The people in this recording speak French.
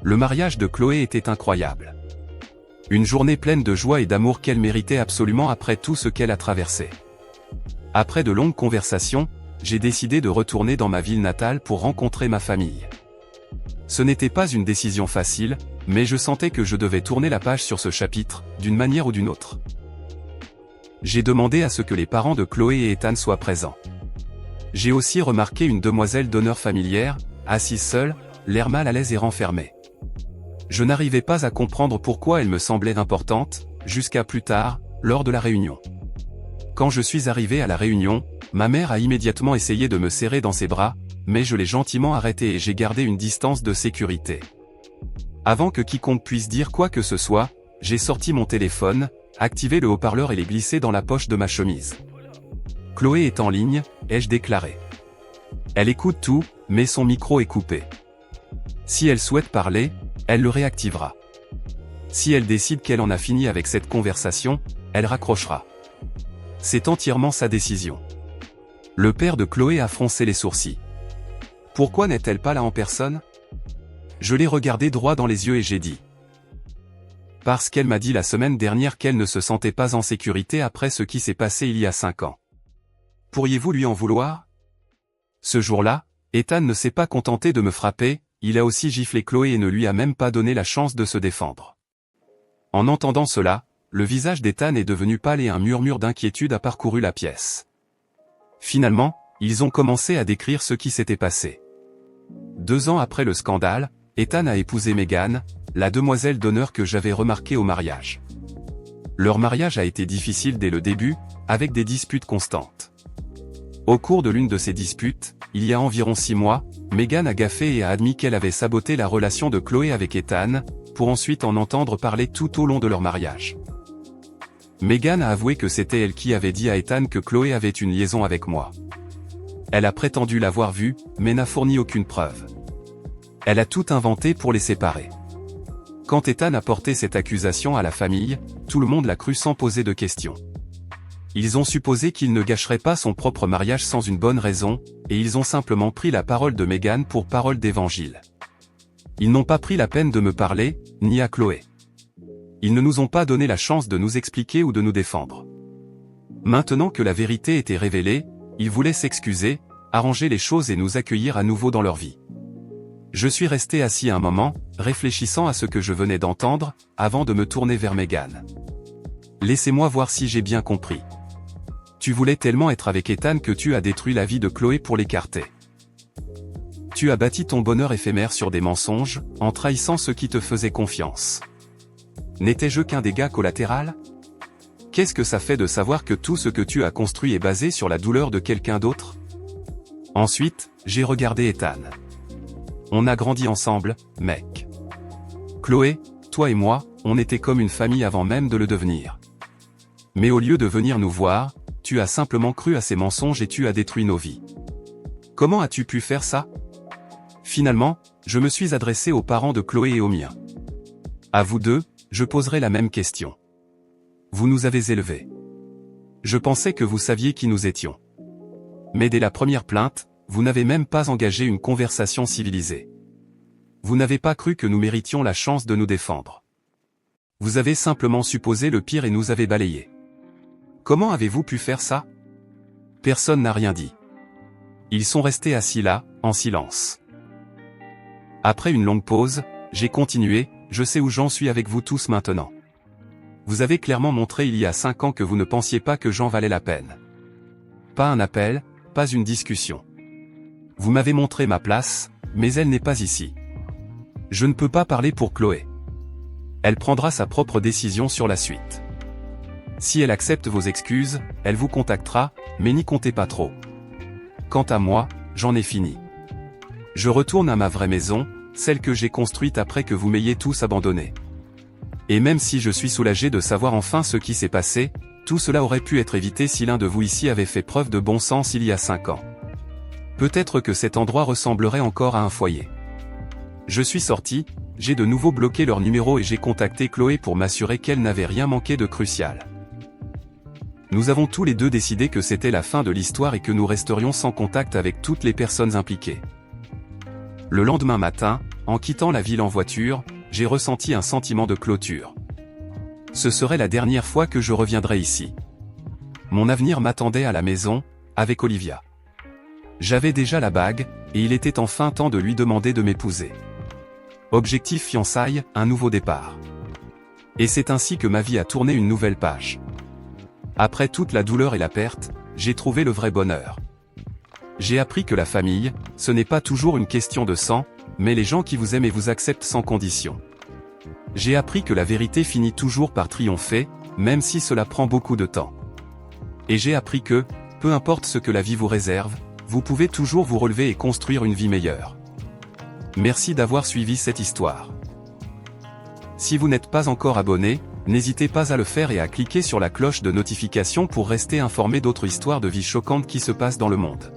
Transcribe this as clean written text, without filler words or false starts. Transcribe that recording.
Le mariage de Chloé était incroyable. Une journée pleine de joie et d'amour qu'elle méritait absolument après tout ce qu'elle a traversé. Après de longues conversations, j'ai décidé de retourner dans ma ville natale pour rencontrer ma famille. Ce n'était pas une décision facile, mais je sentais que je devais tourner la page sur ce chapitre, d'une manière ou d'une autre. J'ai demandé à ce que les parents de Chloé et Ethan soient présents. J'ai aussi remarqué une demoiselle d'honneur familière, assise seule, l'air mal à l'aise et renfermée. Je n'arrivais pas à comprendre pourquoi elle me semblait importante, jusqu'à plus tard, lors de la réunion. Quand je suis arrivé à la réunion, ma mère a immédiatement essayé de me serrer dans ses bras, mais je l'ai gentiment arrêtée et j'ai gardé une distance de sécurité. Avant que quiconque puisse dire quoi que ce soit, j'ai sorti mon téléphone, activé le haut-parleur et l'ai glissé dans la poche de ma chemise. Chloé est en ligne, ai-je déclaré. Elle écoute tout, mais son micro est coupé. Si elle souhaite parler, elle le réactivera. Si elle décide qu'elle en a fini avec cette conversation, elle raccrochera. C'est entièrement sa décision. Le père de Chloé a froncé les sourcils. Pourquoi n'est-elle pas là en personne? Je l'ai regardé droit dans les yeux et j'ai dit. Parce qu'elle m'a dit la semaine dernière qu'elle ne se sentait pas en sécurité après ce qui s'est passé il y a 5 ans. Pourriez-vous lui en vouloir? Ce jour-là, Ethan ne s'est pas contenté de me frapper, il a aussi giflé Chloé et ne lui a même pas donné la chance de se défendre. En entendant cela, le visage d'Ethan est devenu pâle et un murmure d'inquiétude a parcouru la pièce. Finalement, ils ont commencé à décrire ce qui s'était passé. 2 ans après le scandale, Ethan a épousé Megan, la demoiselle d'honneur que j'avais remarquée au mariage. Leur mariage a été difficile dès le début, avec des disputes constantes. Au cours de l'une de ces disputes, il y a environ 6 mois, Megan a gaffé et a admis qu'elle avait saboté la relation de Chloé avec Ethan, pour ensuite en entendre parler tout au long de leur mariage. Megan a avoué que c'était elle qui avait dit à Ethan que Chloé avait une liaison avec moi. Elle a prétendu l'avoir vu, mais n'a fourni aucune preuve. Elle a tout inventé pour les séparer. Quand Ethan a porté cette accusation à la famille, tout le monde l'a cru sans poser de questions. Ils ont supposé qu'il ne gâcherait pas son propre mariage sans une bonne raison, et ils ont simplement pris la parole de Megan pour parole d'évangile. Ils n'ont pas pris la peine de me parler, ni à Chloé. Ils ne nous ont pas donné la chance de nous expliquer ou de nous défendre. Maintenant que la vérité était révélée, ils voulaient s'excuser, arranger les choses et nous accueillir à nouveau dans leur vie. Je suis resté assis un moment, réfléchissant à ce que je venais d'entendre, avant de me tourner vers Megan. Laissez-moi voir si j'ai bien compris. Tu voulais tellement être avec Ethan que tu as détruit la vie de Chloé pour l'écarter. Tu as bâti ton bonheur éphémère sur des mensonges, en trahissant ceux qui te faisaient confiance. N'étais-je qu'un dégât collatéral? Qu'est-ce que ça fait de savoir que tout ce que tu as construit est basé sur la douleur de quelqu'un d'autre? Ensuite, j'ai regardé Ethan. On a grandi ensemble, mec. Chloé, toi et moi, on était comme une famille avant même de le devenir. Mais au lieu de venir nous voir, tu as simplement cru à ces mensonges et tu as détruit nos vies. Comment as-tu pu faire ça? Finalement, je me suis adressé aux parents de Chloé et aux miens. À vous deux, je poserai la même question. Vous nous avez élevés. Je pensais que vous saviez qui nous étions. Mais dès la première plainte, vous n'avez même pas engagé une conversation civilisée. Vous n'avez pas cru que nous méritions la chance de nous défendre. Vous avez simplement supposé le pire et nous avez balayés. Comment avez-vous pu faire ça? Personne n'a rien dit. Ils sont restés assis là, en silence. Après une longue pause, j'ai continué, je sais où j'en suis avec vous tous maintenant. Vous avez clairement montré il y a 5 ans que vous ne pensiez pas que j'en valais la peine. Pas un appel, pas une discussion. Vous m'avez montré ma place, mais elle n'est pas ici. Je ne peux pas parler pour Chloé. Elle prendra sa propre décision sur la suite. Si elle accepte vos excuses, elle vous contactera, mais n'y comptez pas trop. Quant à moi, j'en ai fini. Je retourne à ma vraie maison, celle que j'ai construite après que vous m'ayez tous abandonné. Et même si je suis soulagé de savoir enfin ce qui s'est passé, tout cela aurait pu être évité si l'un de vous ici avait fait preuve de bon sens il y a 5 ans. Peut-être que cet endroit ressemblerait encore à un foyer. Je suis sorti, j'ai de nouveau bloqué leur numéro et j'ai contacté Chloé pour m'assurer qu'elle n'avait rien manqué de crucial. Nous avons tous les deux décidé que c'était la fin de l'histoire et que nous resterions sans contact avec toutes les personnes impliquées. Le lendemain matin, en quittant la ville en voiture, j'ai ressenti un sentiment de clôture. Ce serait la dernière fois que je reviendrais ici. Mon avenir m'attendait à la maison, avec Olivia. J'avais déjà la bague, et il était enfin temps de lui demander de m'épouser. Objectif fiançailles, un nouveau départ. Et c'est ainsi que ma vie a tourné une nouvelle page. Après toute la douleur et la perte, j'ai trouvé le vrai bonheur. J'ai appris que la famille, ce n'est pas toujours une question de sang, mais les gens qui vous aiment et vous acceptent sans condition. J'ai appris que la vérité finit toujours par triompher, même si cela prend beaucoup de temps. Et j'ai appris que, peu importe ce que la vie vous réserve, vous pouvez toujours vous relever et construire une vie meilleure. Merci d'avoir suivi cette histoire. Si vous n'êtes pas encore abonné, n'hésitez pas à le faire et à cliquer sur la cloche de notification pour rester informé d'autres histoires de vie choquantes qui se passent dans le monde.